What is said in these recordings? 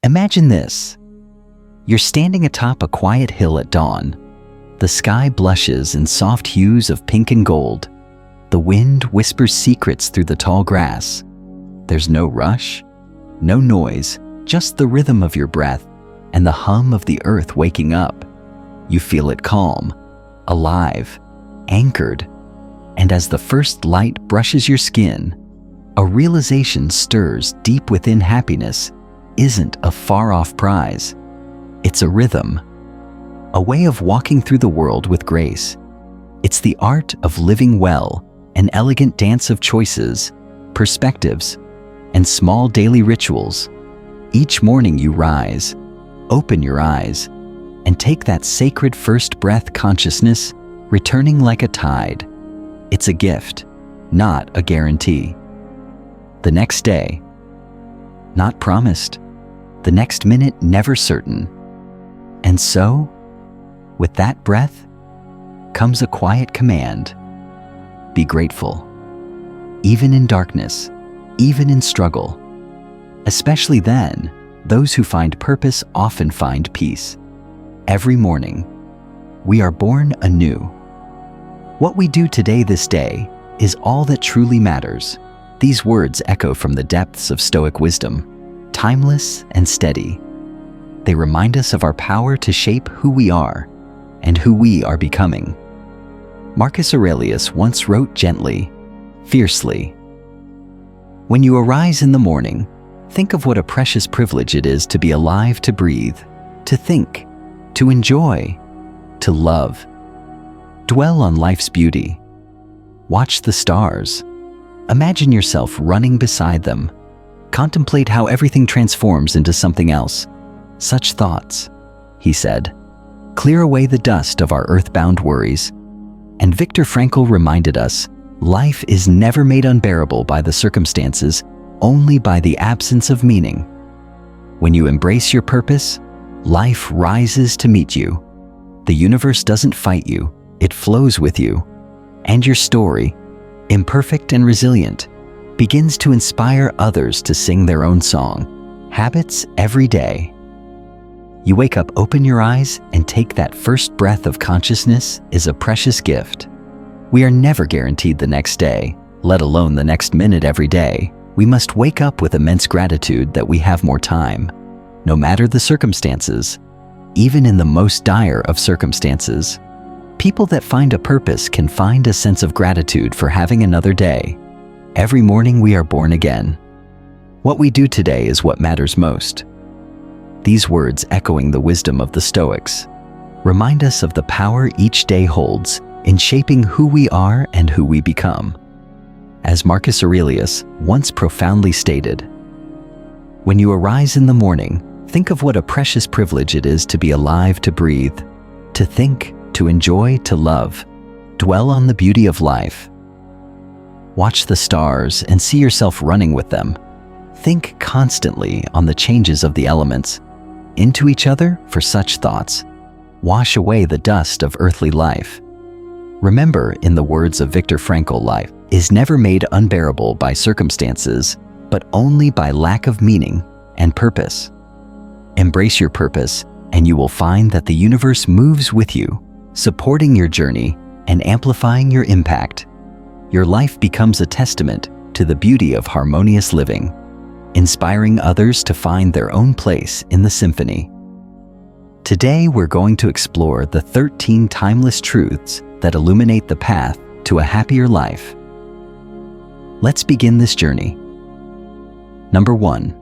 Imagine this. You're standing atop a quiet hill at dawn. The sky blushes in soft hues of pink and gold. The wind whispers secrets through the tall grass. There's no rush, no noise, just the rhythm of your breath and the hum of the earth waking up. You feel it calm, alive, anchored, and as the first light brushes your skin, a realization stirs deep within. Happiness isn't a far-off prize. It's a rhythm, a way of walking through the world with grace. It's the art of living well, an elegant dance of choices, perspectives, and small daily rituals. Each morning you rise, open your eyes, and take that sacred first breath. Consciousness returning like a tide. It's a gift, not a guarantee. The next day, not promised. The next minute, never certain. And so, with that breath, comes a quiet command. Be grateful. Even in darkness, even in struggle. Especially then, those who find purpose often find peace. Every morning, we are born anew. What we do today, this day, is all that truly matters. These words echo from the depths of Stoic wisdom, timeless and steady. They remind us of our power to shape who we are and who we are becoming. Marcus Aurelius once wrote gently, fiercely, "When you arise in the morning, think of what a precious privilege it is to be alive, to breathe, to think, to enjoy, to love. Dwell on life's beauty. Watch the stars. Imagine yourself running beside them. Contemplate how everything transforms into something else. Such thoughts," he said, "clear away the dust of our earthbound worries." And Viktor Frankl reminded us, life is never made unbearable by the circumstances, only by the absence of meaning. When you embrace your purpose, life rises to meet you. The universe doesn't fight you, it flows with you. And your story, imperfect and resilient, begins to inspire others to sing their own song. Habits every day. You wake up, open your eyes, and take that first breath of consciousness is a precious gift. We are never guaranteed the next day, let alone the next minute every day. We must wake up with immense gratitude that we have more time. No matter the circumstances, even in the most dire of circumstances, people that find a purpose can find a sense of gratitude for having another day. Every morning we are born again. What we do today is what matters most. These words, echoing the wisdom of the Stoics, remind us of the power each day holds in shaping who we are and who we become. As Marcus Aurelius once profoundly stated, "When you arise in the morning, think of what a precious privilege it is to be alive, to breathe, to think, to enjoy, to love. Dwell on the beauty of life. Watch the stars and see yourself running with them. Think constantly on the changes of the elements. Into each other for such thoughts. Wash away the dust of earthly life." Remember, in the words of Viktor Frankl, life is never made unbearable by circumstances, but only by lack of meaning and purpose. Embrace your purpose, and you will find that the universe moves with you, supporting your journey and amplifying your impact. Your life becomes a testament to the beauty of harmonious living, inspiring others to find their own place in the symphony. Today, we're going to explore the 13 timeless truths that illuminate the path to a happier life. Let's begin this journey. Number 1.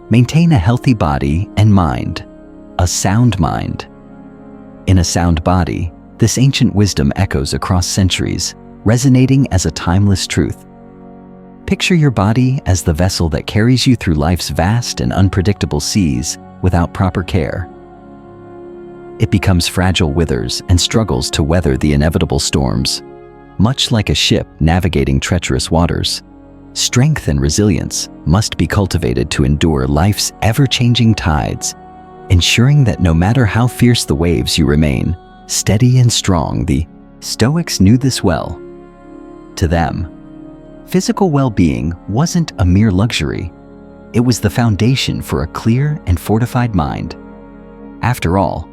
Maintain a healthy body and mind, a sound mind. In a sound body, this ancient wisdom echoes across centuries, resonating as a timeless truth. Picture your body as the vessel that carries you through life's vast and unpredictable seas without proper care. It becomes fragile, withers, and struggles to weather the inevitable storms. Much like a ship navigating treacherous waters, strength and resilience must be cultivated to endure life's ever-changing tides, ensuring that no matter how fierce the waves, you remain steady and strong. The Stoics knew this well. To them, physical well-being wasn't a mere luxury. It was the foundation for a clear and fortified mind. After all,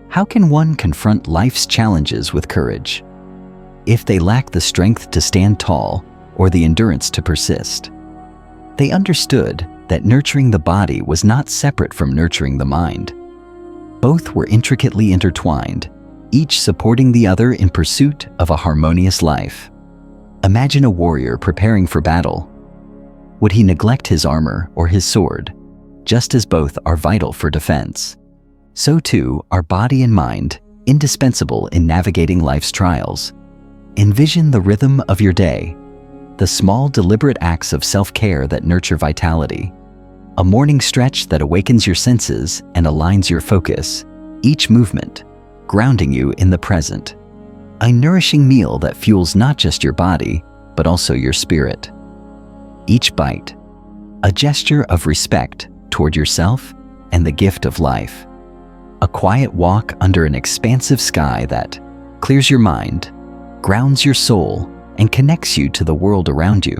how can one confront life's challenges with courage if they lack the strength to stand tall or the endurance to persist? They understood that nurturing the body was not separate from nurturing the mind. Both were intricately intertwined, each supporting the other in pursuit of a harmonious life. Imagine a warrior preparing for battle. Would he neglect his armor or his sword? Just as both are vital for defense, so too are body and mind, indispensable in navigating life's trials. Envision the rhythm of your day, the small deliberate acts of self-care that nurture vitality, a morning stretch that awakens your senses and aligns your focus, each movement grounding you in the present, a nourishing meal that fuels not just your body, but also your spirit. Each bite, a gesture of respect toward yourself and the gift of life. A quiet walk under an expansive sky that clears your mind, grounds your soul, and connects you to the world around you.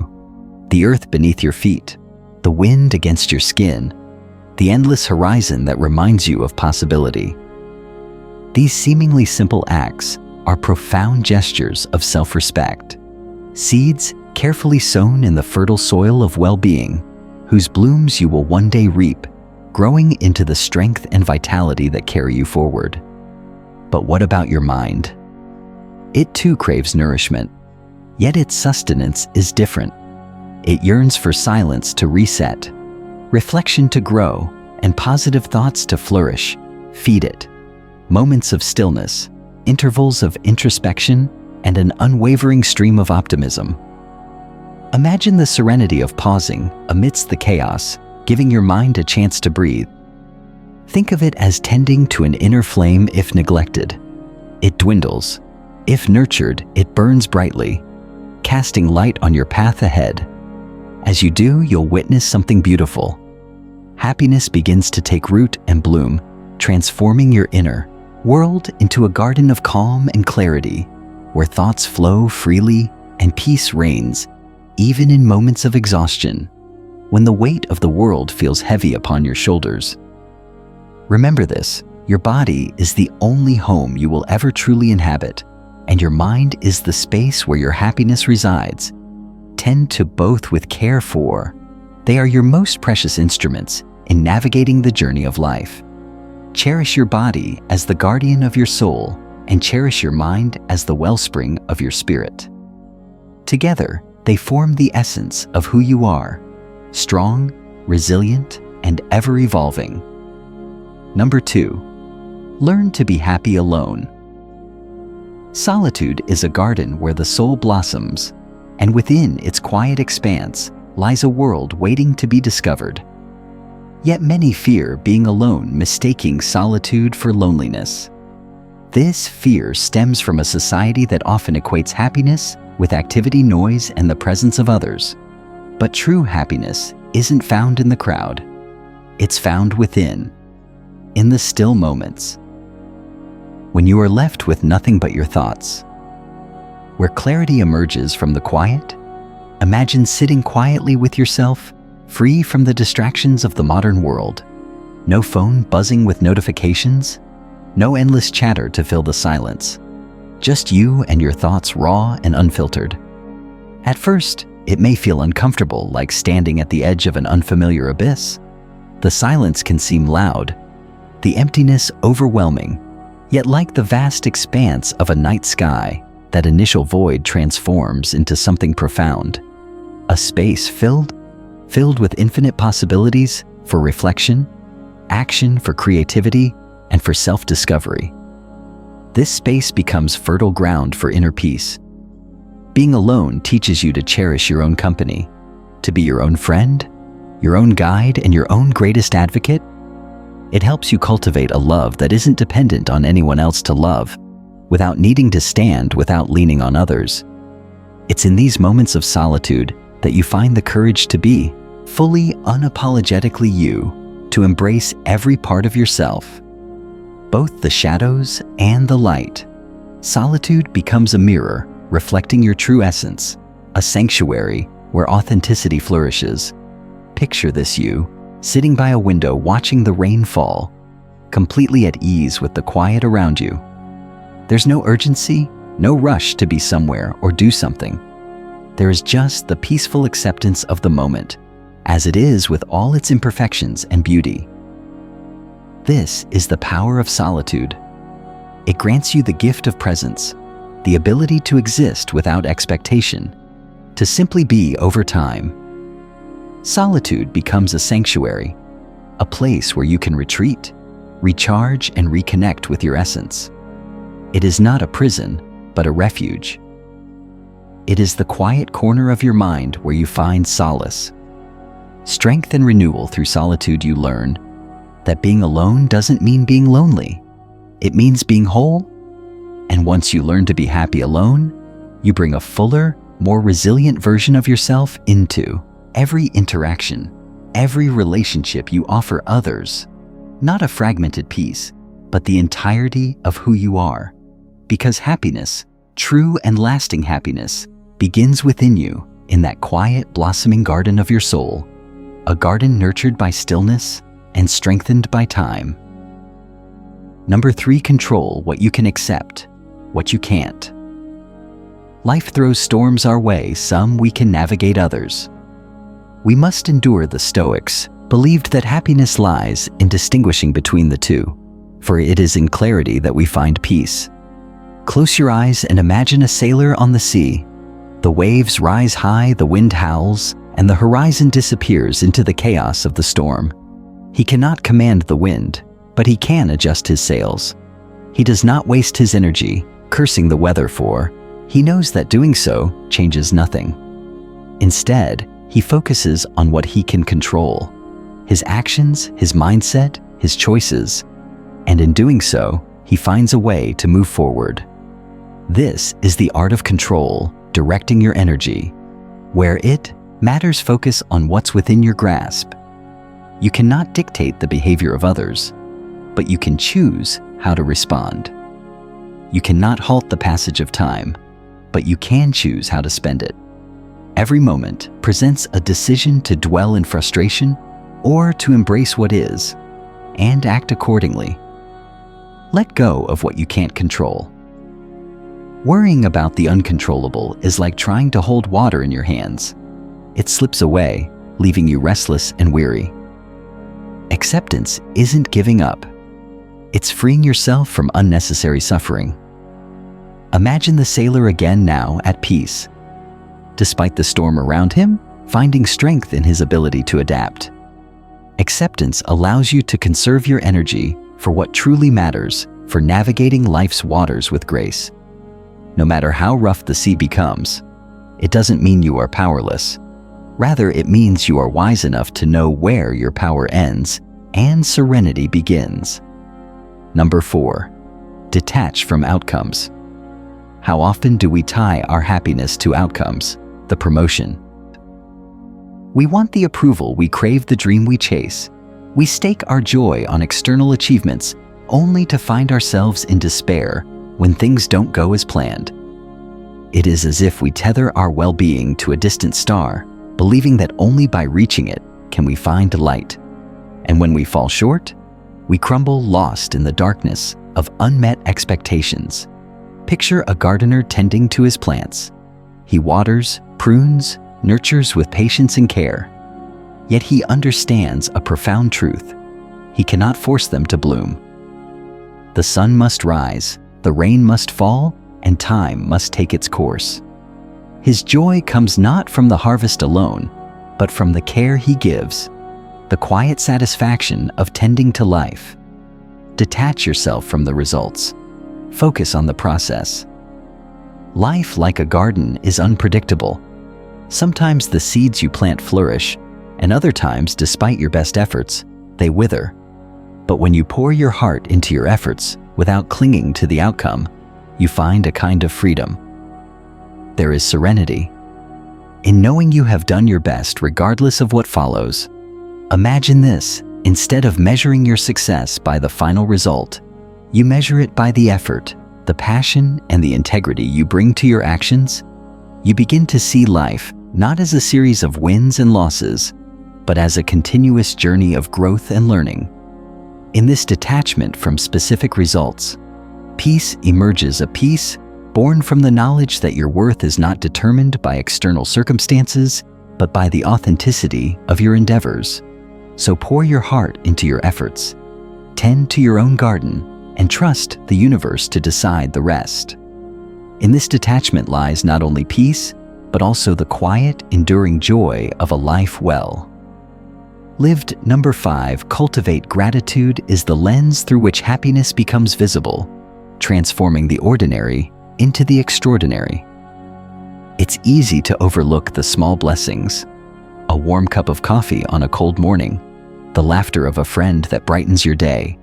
The earth beneath your feet, the wind against your skin, the endless horizon that reminds you of possibility. These seemingly simple acts are profound gestures of self-respect, seeds carefully sown in the fertile soil of well-being, whose blooms you will one day reap, growing into the strength and vitality that carry you forward. But what about your mind? It too craves nourishment, yet its sustenance is different. It yearns for silence to reset, reflection to grow, and positive thoughts to flourish. Feed it moments of stillness, intervals of introspection, and an unwavering stream of optimism. Imagine the serenity of pausing amidst the chaos, giving your mind a chance to breathe. Think of it as tending to an inner flame. If neglected, it dwindles. If nurtured, it burns brightly, casting light on your path ahead. As you do, you'll witness something beautiful. Happiness begins to take root and bloom, transforming your inner world into a garden of calm and clarity, where thoughts flow freely and peace reigns, even in moments of exhaustion, when the weight of the world feels heavy upon your shoulders. Remember this: your body is the only home you will ever truly inhabit, and your mind is the space where your happiness resides. Tend to both with care, for they are your most precious instruments in navigating the journey of life. Cherish your body as the guardian of your soul, and cherish your mind as the wellspring of your spirit. Together, they form the essence of who you are: strong, resilient, and ever-evolving. Number 2, learn to be happy alone. Solitude is a garden where the soul blossoms, and within its quiet expanse lies a world waiting to be discovered. Yet many fear being alone, mistaking solitude for loneliness. This fear stems from a society that often equates happiness with activity, noise, and the presence of others. But true happiness isn't found in the crowd. It's found within, in the still moments, when you are left with nothing but your thoughts. Where clarity emerges from the quiet, imagine sitting quietly with yourself, free from the distractions of the modern world. No phone buzzing with notifications, no endless chatter to fill the silence. Just you and your thoughts, raw and unfiltered. At first, it may feel uncomfortable, like standing at the edge of an unfamiliar abyss. The silence can seem loud, the emptiness overwhelming, yet like the vast expanse of a night sky, that initial void transforms into something profound. A space filled with infinite possibilities for reflection, action, for creativity, and for self-discovery. This space becomes fertile ground for inner peace. Being alone teaches you to cherish your own company, to be your own friend, your own guide, and your own greatest advocate. It helps you cultivate a love that isn't dependent on anyone else to love, without needing to stand, without leaning on others. It's in these moments of solitude that you find the courage to be fully, unapologetically you, to embrace every part of yourself, both the shadows and the light. Solitude becomes a mirror reflecting your true essence, a sanctuary where authenticity flourishes. Picture this you, sitting by a window watching the rain fall, completely at ease with the quiet around you. There's no urgency, no rush to be somewhere or do something. There is just the peaceful acceptance of the moment, as it is with all its imperfections and beauty. This is the power of solitude. It grants you the gift of presence, the ability to exist without expectation, to simply be over time. Solitude becomes a sanctuary, a place where you can retreat, recharge, and reconnect with your essence. It is not a prison, but a refuge. It is the quiet corner of your mind where you find solace. Strength and renewal through solitude. You learn that being alone doesn't mean being lonely. It means being whole. And once you learn to be happy alone, you bring a fuller, more resilient version of yourself into every interaction, every relationship you offer others. Not a fragmented piece, but the entirety of who you are. Because happiness, true and lasting happiness, begins within you in that quiet, blossoming garden of your soul, a garden nurtured by stillness and strengthened by time. Number 3, control what you can accept, what you can't. Life throws storms our way, some we can navigate, others we must endure. The Stoics believed that happiness lies in distinguishing between the two, for it is in clarity that we find peace. Close your eyes and imagine a sailor on the sea. The waves rise high, the wind howls, and the horizon disappears into the chaos of the storm. He cannot command the wind, but he can adjust his sails. He does not waste his energy cursing the weather, for he knows that doing so changes nothing. Instead, he focuses on what he can control: his actions, his mindset, his choices, and in doing so, he finds a way to move forward. This is the art of control, directing your energy. Where it matters, focus on what's within your grasp. You cannot dictate the behavior of others, but you can choose how to respond. You cannot halt the passage of time, but you can choose how to spend it. Every moment presents a decision to dwell in frustration or to embrace what is, and act accordingly. Let go of what you can't control. Worrying about the uncontrollable is like trying to hold water in your hands. It slips away, leaving you restless and weary. Acceptance isn't giving up. It's freeing yourself from unnecessary suffering. Imagine the sailor again, now at peace. Despite the storm around him, finding strength in his ability to adapt. Acceptance allows you to conserve your energy for what truly matters, for navigating life's waters with grace. No matter how rough the sea becomes, it doesn't mean you are powerless. Rather, it means you are wise enough to know where your power ends and serenity begins. Number 4, detach from outcomes. How often do we tie our happiness to outcomes, the promotion? We want the approval, we crave the dream we chase. We stake our joy on external achievements, only to find ourselves in despair when things don't go as planned. It is as if we tether our well-being to a distant star, believing that only by reaching it can we find light. And when we fall short, we crumble, lost in the darkness of unmet expectations. Picture a gardener tending to his plants. He waters, prunes, nurtures with patience and care. Yet he understands a profound truth: he cannot force them to bloom. The sun must rise, the rain must fall, and time must take its course. His joy comes not from the harvest alone, but from the care he gives, the quiet satisfaction of tending to life. Detach yourself from the results. Focus on the process. Life, like a garden, is unpredictable. Sometimes the seeds you plant flourish, and other times, despite your best efforts, they wither. But when you pour your heart into your efforts without clinging to the outcome, you find a kind of freedom. There is serenity in knowing you have done your best regardless of what follows. Imagine this: instead of measuring your success by the final result, you measure it by the effort, the passion, and the integrity you bring to your actions. You begin to see life not as a series of wins and losses, but as a continuous journey of growth and learning. In this detachment from specific results, peace emerges, a peace born from the knowledge that your worth is not determined by external circumstances, but by the authenticity of your endeavors. So pour your heart into your efforts, tend to your own garden, and trust the universe to decide the rest. In this detachment lies not only peace, but also the quiet, enduring joy of a life well lived. Number 5, cultivate gratitude is the lens through which happiness becomes visible, transforming the ordinary into the extraordinary. It's easy to overlook the small blessings: a warm cup of coffee on a cold morning, the laughter of a friend that brightens your day,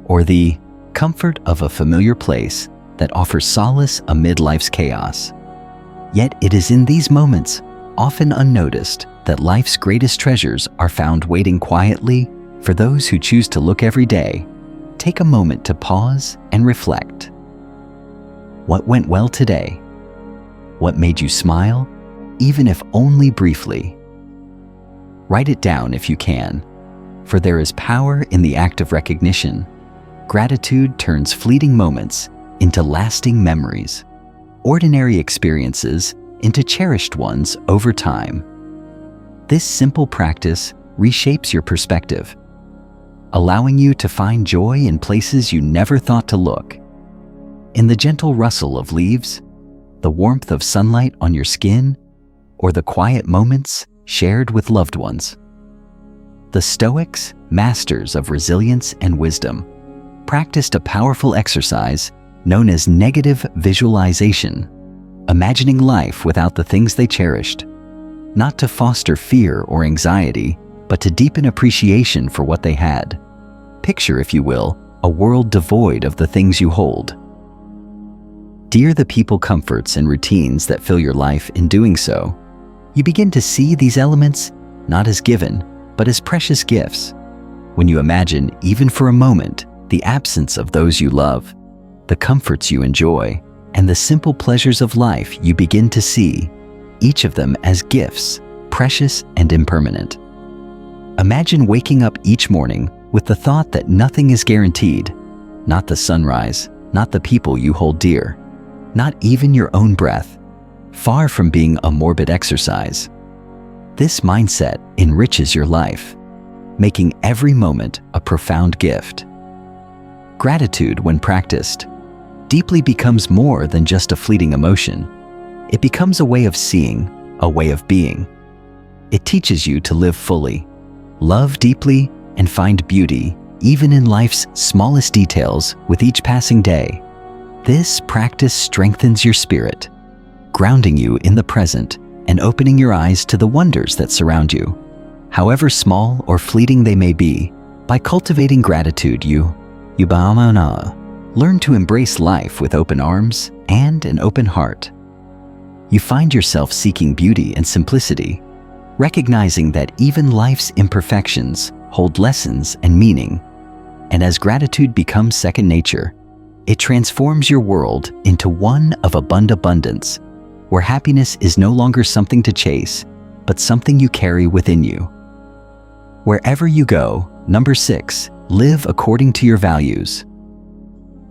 or the comfort of a familiar place that offers solace amid life's chaos. Yet it is in these moments, often unnoticed, that life's greatest treasures are found waiting quietly for those who choose to look every day. Take a moment to pause and reflect. What went well today? What made you smile, even if only briefly? Write it down if you can, for there is power in the act of recognition. Gratitude turns fleeting moments into lasting memories, ordinary experiences into cherished ones over time. This simple practice reshapes your perspective, allowing you to find joy in places you never thought to look. In the gentle rustle of leaves, the warmth of sunlight on your skin, or the quiet moments shared with loved ones. The Stoics, masters of resilience and wisdom, practiced a powerful exercise known as negative visualization, imagining life without the things they cherished, not to foster fear or anxiety, but to deepen appreciation for what they had. Picture, if you will, a world devoid of the things you hold. Dear the people, comforts, and routines that fill your life. In doing so, you begin to see these elements not as given, but as precious gifts. When you imagine, even for a moment, the absence of those you love, the comforts you enjoy, and the simple pleasures of life, you begin to see each of them as gifts, precious and impermanent. Imagine waking up each morning with the thought that nothing is guaranteed, not the sunrise, not the people you hold dear, not even your own breath, far from being a morbid exercise. This mindset enriches your life, making every moment a profound gift. Gratitude, when practiced, deeply becomes more than just a fleeting emotion. It becomes a way of seeing, a way of being. It teaches you to live fully, love deeply, and find beauty even in life's smallest details with each passing day. This practice strengthens your spirit, grounding you in the present and opening your eyes to the wonders that surround you, however small or fleeting they may be. By cultivating gratitude, you learn to embrace life with open arms and an open heart. You find yourself seeking beauty and simplicity, recognizing that even life's imperfections hold lessons and meaning. And as gratitude becomes second nature, it transforms your world into one of abundance, where happiness is no longer something to chase, but something you carry within you. Wherever you go, number 6, live according to your values.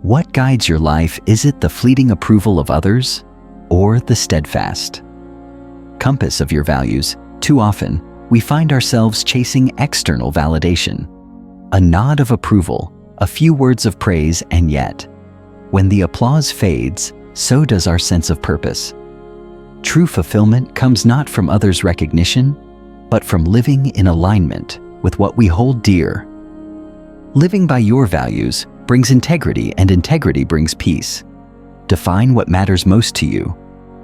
What guides your life? Is it the fleeting approval of others, or the steadfast compass of your values? Too often, we find ourselves chasing external validation, a nod of approval, a few words of praise, and yet, when the applause fades, so does our sense of purpose. True fulfillment comes not from others' recognition, but from living in alignment with what we hold dear. Living by your values brings integrity, and integrity brings peace. Define what matters most to you: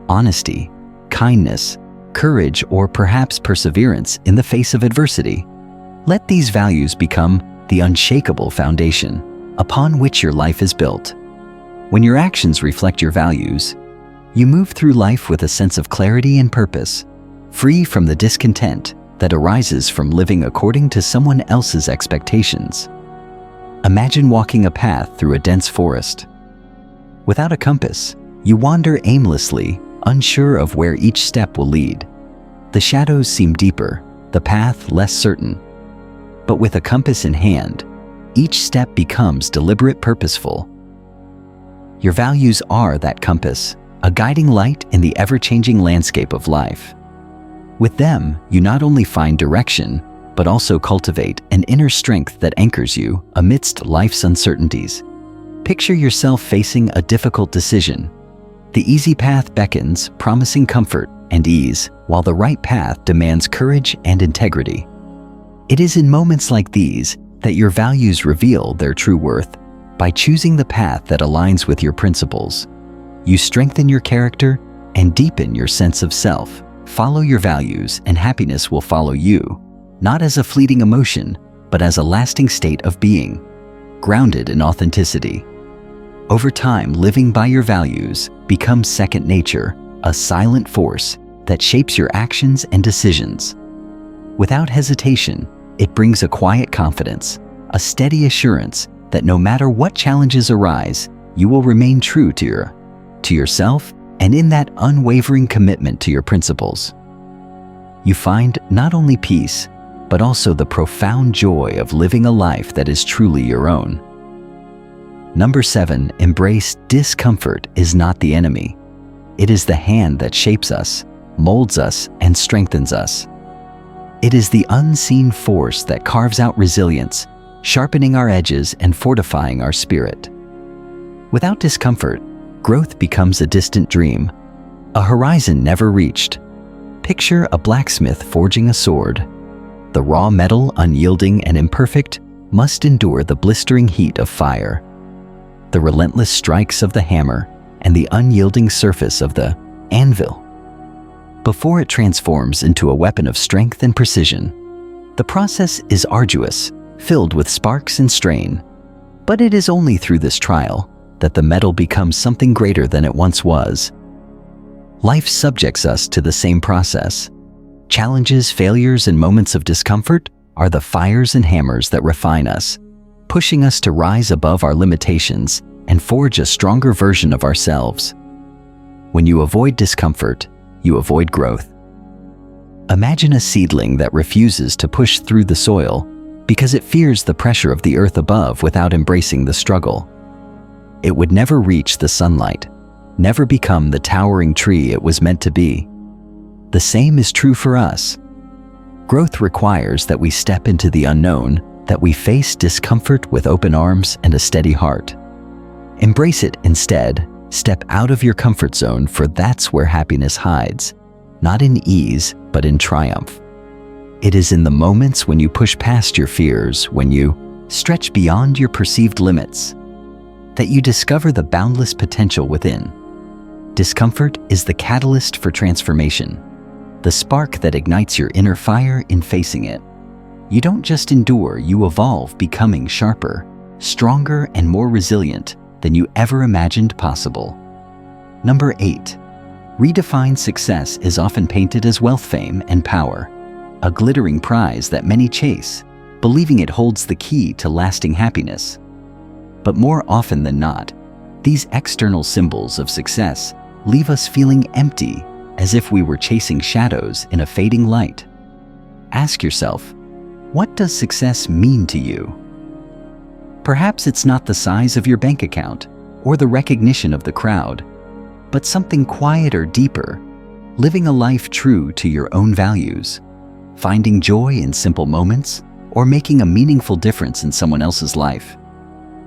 honesty, kindness, courage, or perhaps perseverance in the face of adversity. Let these values become the unshakable foundation upon which your life is built. When your actions reflect your values, you move through life with a sense of clarity and purpose, free from the discontent that arises from living according to someone else's expectations. Imagine walking a path through a dense forest. Without a compass, you wander aimlessly, unsure of where each step will lead. The shadows seem deeper, the path less certain. But with a compass in hand, each step becomes deliberate, purposeful. Your values are that compass, a guiding light in the ever-changing landscape of life. With them, you not only find direction, but also cultivate an inner strength that anchors you amidst life's uncertainties. Picture yourself facing a difficult decision. The easy path beckons, promising comfort and ease, while the right path demands courage and integrity. It is in moments like these that your values reveal their true worth. By choosing the path that aligns with your principles, you strengthen your character and deepen your sense of self. Follow your values and happiness will follow you, not as a fleeting emotion, but as a lasting state of being, grounded in authenticity. Over time, living by your values becomes second nature, a silent force that shapes your actions and decisions. Without hesitation, it brings a quiet confidence, a steady assurance that no matter what challenges arise, you will remain true to yourself and in that unwavering commitment to your principles. You find not only peace, but also the profound joy of living a life that is truly your own. Number 7, embrace discomfort is not the enemy. It is the hand that shapes us, molds us, and strengthens us. It is the unseen force that carves out resilience, sharpening our edges and fortifying our spirit. Without discomfort, growth becomes a distant dream, a horizon never reached. Picture a blacksmith forging a sword. The raw metal, unyielding and imperfect, must endure the blistering heat of fire, the relentless strikes of the hammer, and the unyielding surface of the anvil, before it transforms into a weapon of strength and precision. The process is arduous, filled with sparks and strain, but it is only through this trial that the metal becomes something greater than it once was. Life subjects us to the same process. Challenges, failures, and moments of discomfort are the fires and hammers that refine us, pushing us to rise above our limitations and forge a stronger version of ourselves. When you avoid discomfort, you avoid growth. Imagine a seedling that refuses to push through the soil because it fears the pressure of the earth above without embracing the struggle. It would never reach the sunlight, never become the towering tree it was meant to be. The same is true for us. Growth requires that we step into the unknown, that we face discomfort with open arms and a steady heart. Embrace it instead. Step out of your comfort zone, for that's where happiness hides, not in ease, but in triumph. It is in the moments when you push past your fears, when you stretch beyond your perceived limits, that you discover the boundless potential within. Discomfort is the catalyst for transformation, the spark that ignites your inner fire in facing it. You don't just endure, you evolve, becoming sharper, stronger, and more resilient than you ever imagined possible. Number 8, redefine success is often painted as wealth, fame, and power, a glittering prize that many chase, believing it holds the key to lasting happiness. But more often than not, these external symbols of success leave us feeling empty, as if we were chasing shadows in a fading light. Ask yourself, what does success mean to you? Perhaps it's not the size of your bank account or the recognition of the crowd, but something quieter, deeper, living a life true to your own values, finding joy in simple moments, or making a meaningful difference in someone else's life.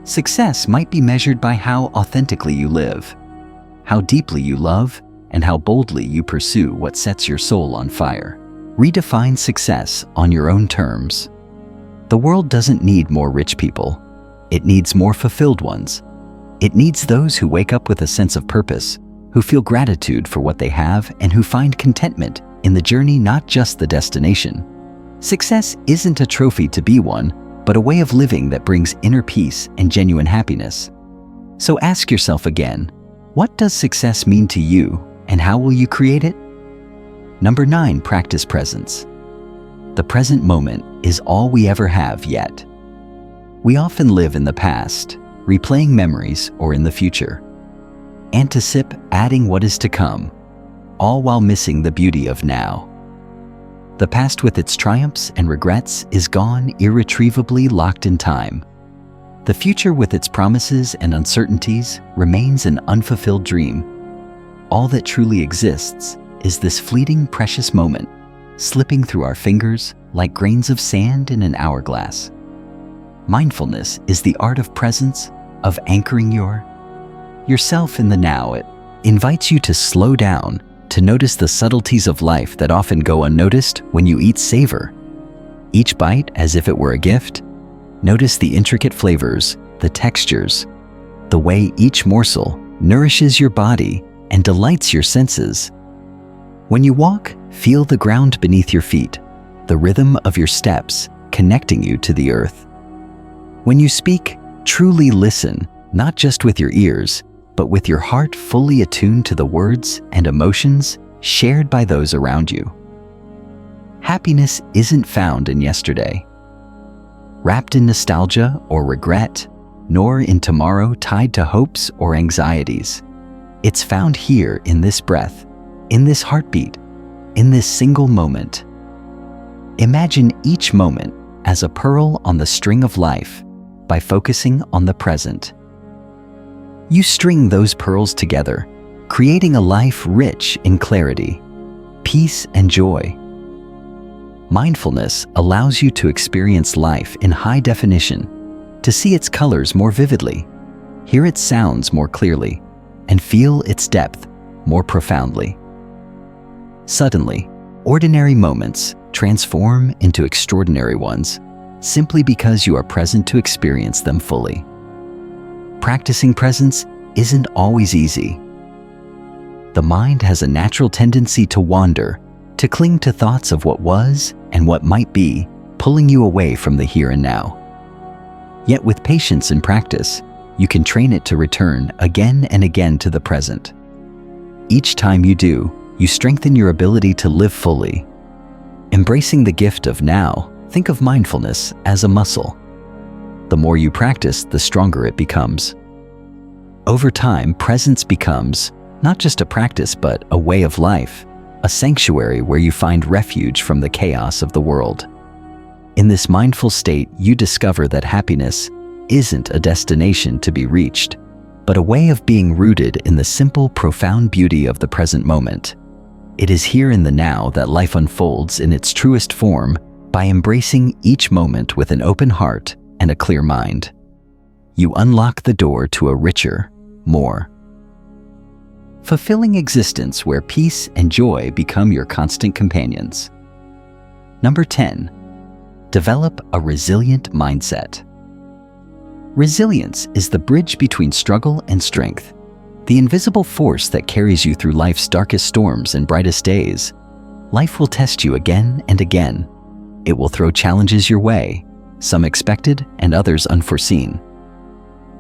Success might be measured by how authentically you live, how deeply you love, and how boldly you pursue what sets your soul on fire. Redefine success on your own terms. The world doesn't need more rich people. It needs more fulfilled ones. It needs those who wake up with a sense of purpose, who feel gratitude for what they have, and who find contentment in the journey, not just the destination. Success isn't a trophy to be won, but a way of living that brings inner peace and genuine happiness. So ask yourself again, what does success mean to you, and how will you create it? Number 9, practice presence. The present moment is all we ever have yet. We often live in the past, replaying memories, or in the future, adding what is to come, all while missing the beauty of now. The past with its triumphs and regrets is gone, irretrievably locked in time. The future with its promises and uncertainties remains an unfulfilled dream. All that truly exists is this fleeting, precious moment, slipping through our fingers like grains of sand in an hourglass. Mindfulness is the art of presence, of anchoring yourself in the now. It invites you to slow down, to notice the subtleties of life that often go unnoticed when you eat. Savor each bite as if it were a gift. Notice the intricate flavors, the textures, the way each morsel nourishes your body and delights your senses. When you walk, feel the ground beneath your feet, the rhythm of your steps connecting you to the earth. When you speak, truly listen, not just with your ears, but with your heart fully attuned to the words and emotions shared by those around you. Happiness isn't found in yesterday, wrapped in nostalgia or regret, nor in tomorrow tied to hopes or anxieties. It's found here in this breath, in this heartbeat, in this single moment. Imagine each moment as a pearl on the string of life by focusing on the present. You string those pearls together, creating a life rich in clarity, peace, and joy. Mindfulness allows you to experience life in high definition, to see its colors more vividly, hear its sounds more clearly, and feel its depth more profoundly. Suddenly, ordinary moments transform into extraordinary ones, simply because you are present to experience them fully. Practicing presence isn't always easy. The mind has a natural tendency to wander, to cling to thoughts of what was and what might be, pulling you away from the here and now. Yet with patience and practice, you can train it to return again and again to the present. Each time you do, you strengthen your ability to live fully. Embracing the gift of now, think of mindfulness as a muscle. The more you practice, the stronger it becomes. Over time, presence becomes not just a practice, but a way of life, a sanctuary where you find refuge from the chaos of the world. In this mindful state, you discover that happiness isn't a destination to be reached, but a way of being rooted in the simple, profound beauty of the present moment. It is here in the now that life unfolds in its truest form by embracing each moment with an open heart and a clear mind. You unlock the door to a richer, more fulfilling existence where peace and joy become your constant companions. Number 10, develop a resilient mindset. Resilience is the bridge between struggle and strength, the invisible force that carries you through life's darkest storms and brightest days. Life will test you again and again. It will throw challenges your way, some expected and others unforeseen.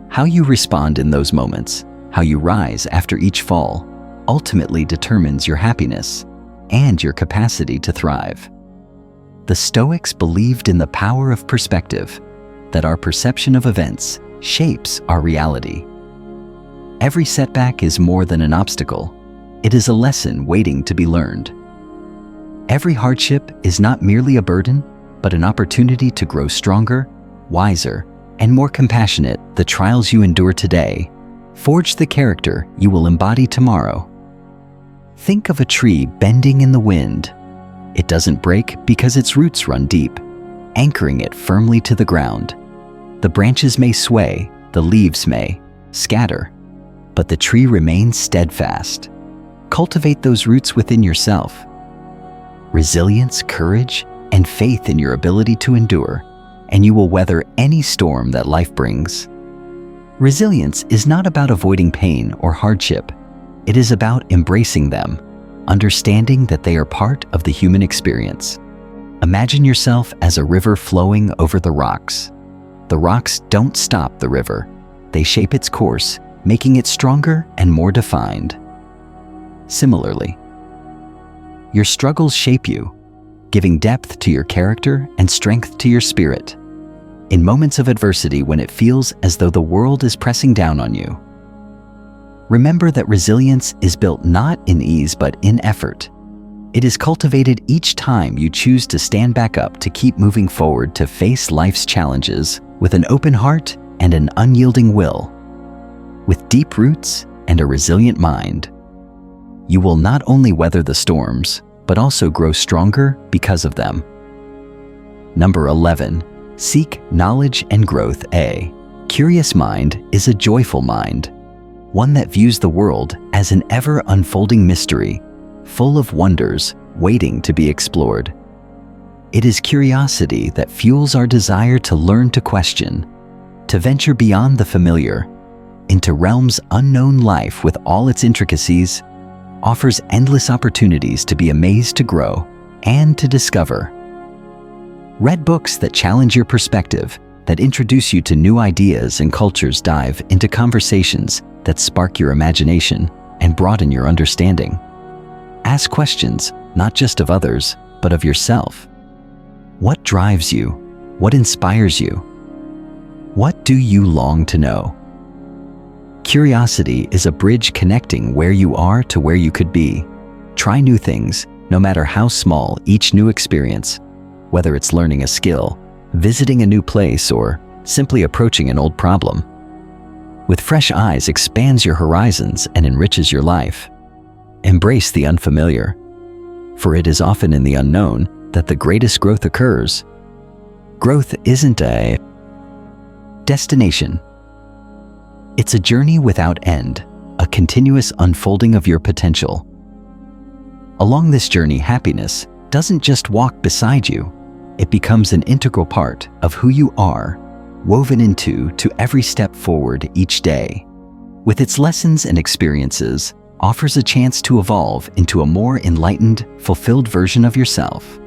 How you respond in those moments, how you rise after each fall, ultimately determines your happiness and your capacity to thrive. The Stoics believed in the power of perspective, that our perception of events shapes our reality. Every setback is more than an obstacle. It is a lesson waiting to be learned. Every hardship is not merely a burden, but an opportunity to grow stronger, wiser, and more compassionate. The trials you endure today forge the character you will embody tomorrow. Think of a tree bending in the wind. It doesn't break because its roots run deep, anchoring it firmly to the ground. The branches may sway, the leaves may scatter, but the tree remains steadfast. Cultivate those roots within yourself. Resilience, courage, and faith in your ability to endure, and you will weather any storm that life brings. Resilience is not about avoiding pain or hardship. It is about embracing them, understanding that they are part of the human experience. Imagine yourself as a river flowing over the rocks. The rocks don't stop the river. They shape its course, making it stronger and more defined. Similarly, your struggles shape you, giving depth to your character and strength to your spirit. In moments of adversity, when it feels as though the world is pressing down on you, remember that resilience is built not in ease but in effort. It is cultivated each time you choose to stand back up to keep moving forward to face life's challenges with an open heart and an unyielding will. With deep roots and a resilient mind, you will not only weather the storms, but also grow stronger because of them. Number 11, seek knowledge and growth. A curious mind is a joyful mind, one that views the world as an ever-unfolding mystery, full of wonders waiting to be explored. It is curiosity that fuels our desire to learn, to question, to venture beyond the familiar, into realms unknown. Life, with all its intricacies, offers endless opportunities to be amazed, to grow, and to discover. Read books that challenge your perspective, that introduce you to new ideas and cultures. Dive into conversations that spark your imagination and broaden your understanding. Ask questions, not just of others, but of yourself. What drives you? What inspires you? What do you long to know? Curiosity is a bridge connecting where you are to where you could be. Try new things, no matter how small. Each new experience, whether it's learning a skill, visiting a new place, or simply approaching an old problem, with fresh eyes, expands your horizons and enriches your life. Embrace the unfamiliar, for it is often in the unknown that the greatest growth occurs. Growth isn't a destination. It's a journey without end, a continuous unfolding of your potential. Along this journey, happiness doesn't just walk beside you, it becomes an integral part of who you are, woven into every step forward each day. With its lessons and experiences, offers a chance to evolve into a more enlightened, fulfilled version of yourself.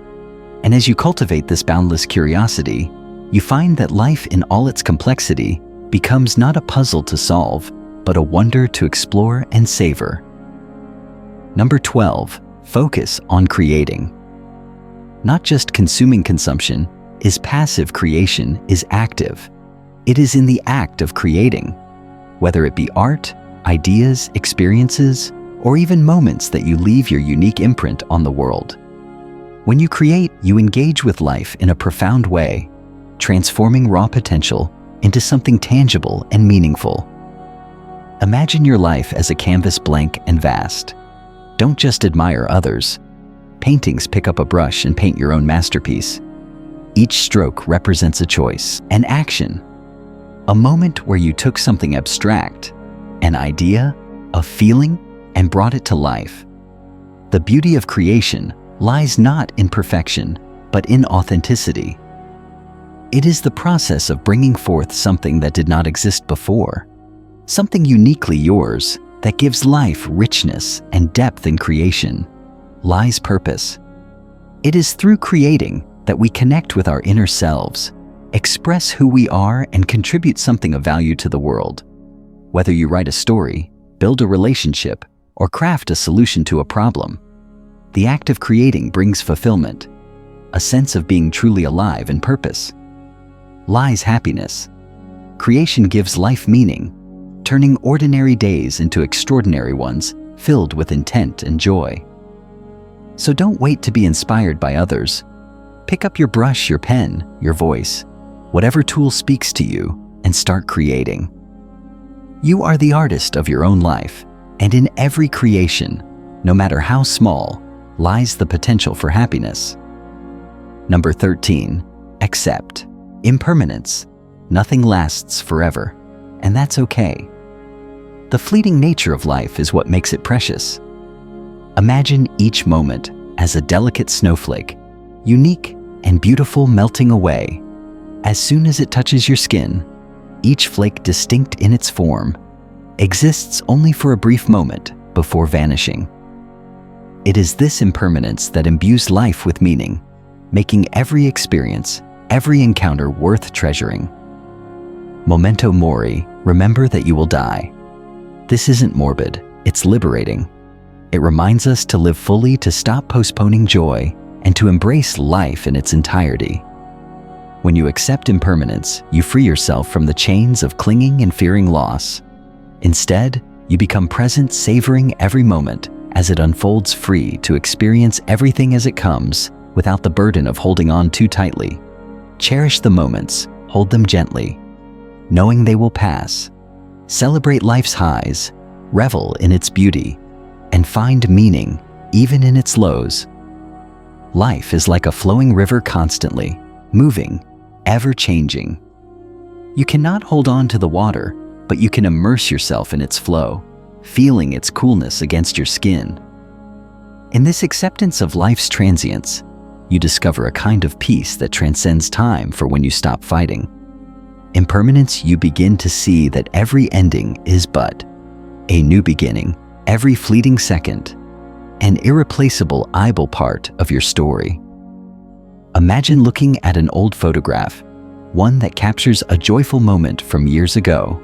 And as you cultivate this boundless curiosity, you find that life in all its complexity becomes not a puzzle to solve, but a wonder to explore and savor. Number 12, focus on creating. Not just consuming. Consumption is passive, creation is active. It is in the act of creating, whether it be art, ideas, experiences, or even moments that you leave your unique imprint on the world. When you create, you engage with life in a profound way, transforming raw potential into something tangible and meaningful. Imagine your life as a canvas, blank and vast. Don't just admire others. Paintings, pick up a brush and paint your own masterpiece. Each stroke represents a choice, an action, a moment where you took something abstract, an idea, a feeling, and brought it to life. The beauty of creation lies not in perfection, but in authenticity. It is the process of bringing forth something that did not exist before, something uniquely yours that gives life richness and depth. In creation lies purpose. It is through creating that we connect with our inner selves, express who we are, and contribute something of value to the world. Whether you write a story, build a relationship, or craft a solution to a problem, the act of creating brings fulfillment, a sense of being truly alive. And purpose lies happiness. Creation gives life meaning, turning ordinary days into extraordinary ones filled with intent and joy. So don't wait to be inspired by others. Pick up your brush, your pen, your voice, whatever tool speaks to you, and start creating. You are the artist of your own life, and in every creation, no matter how small, lies the potential for happiness. Number 13, accept impermanence. Nothing lasts forever, and that's okay. The fleeting nature of life is what makes it precious. Imagine each moment as a delicate snowflake, unique and beautiful, melting away. As soon as it touches your skin, each flake, distinct in its form, exists only for a brief moment before vanishing. It is this impermanence that imbues life with meaning, making every experience, every encounter worth treasuring. Memento mori, remember that you will die. This isn't morbid, it's liberating. It reminds us to live fully, to stop postponing joy, and to embrace life in its entirety. When you accept impermanence, you free yourself from the chains of clinging and fearing loss. Instead, you become present, savoring every moment as it unfolds free to experience everything as it comes without the burden of holding on too tightly. Cherish the moments, hold them gently, knowing they will pass. Celebrate life's highs, revel in its beauty, and find meaning even in its lows. Life is like a flowing river, constantly moving, ever changing. You cannot hold on to the water, but you can immerse yourself in its flow, feeling its coolness against your skin. In this acceptance of life's transience, you discover a kind of peace that transcends time. For when you stop fighting impermanence, you begin to see that every ending is but a new beginning, every fleeting second, an irreplaceable part of your story. Imagine looking at an old photograph, one that captures a joyful moment from years ago.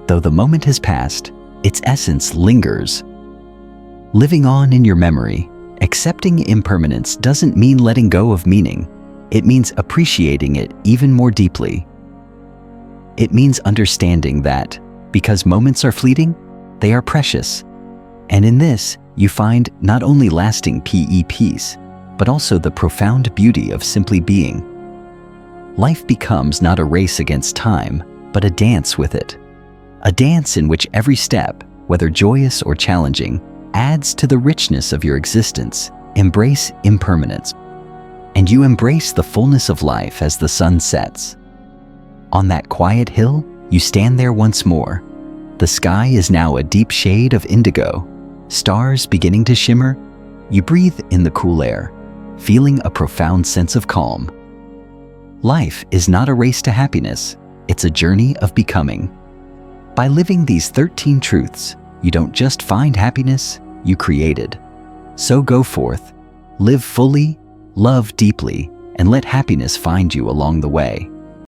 Though the moment has passed, its essence lingers, living on in your memory. Accepting impermanence doesn't mean letting go of meaning. It means appreciating it even more deeply. It means understanding that, because moments are fleeting, they are precious. And in this, you find not only lasting peace, but also the profound beauty of simply being. Life becomes not a race against time, but a dance with it. A dance in which every step, whether joyous or challenging, adds to the richness of your existence. Embrace impermanence, and you embrace the fullness of life as the sun sets. On that quiet hill, you stand there once more. The sky is now a deep shade of indigo, stars beginning to shimmer. You breathe in the cool air, feeling a profound sense of calm. Life is not a race to happiness, it's a journey of becoming. By living these 13 truths, you don't just find happiness, you create it. So go forth, live fully, love deeply, and let happiness find you along the way.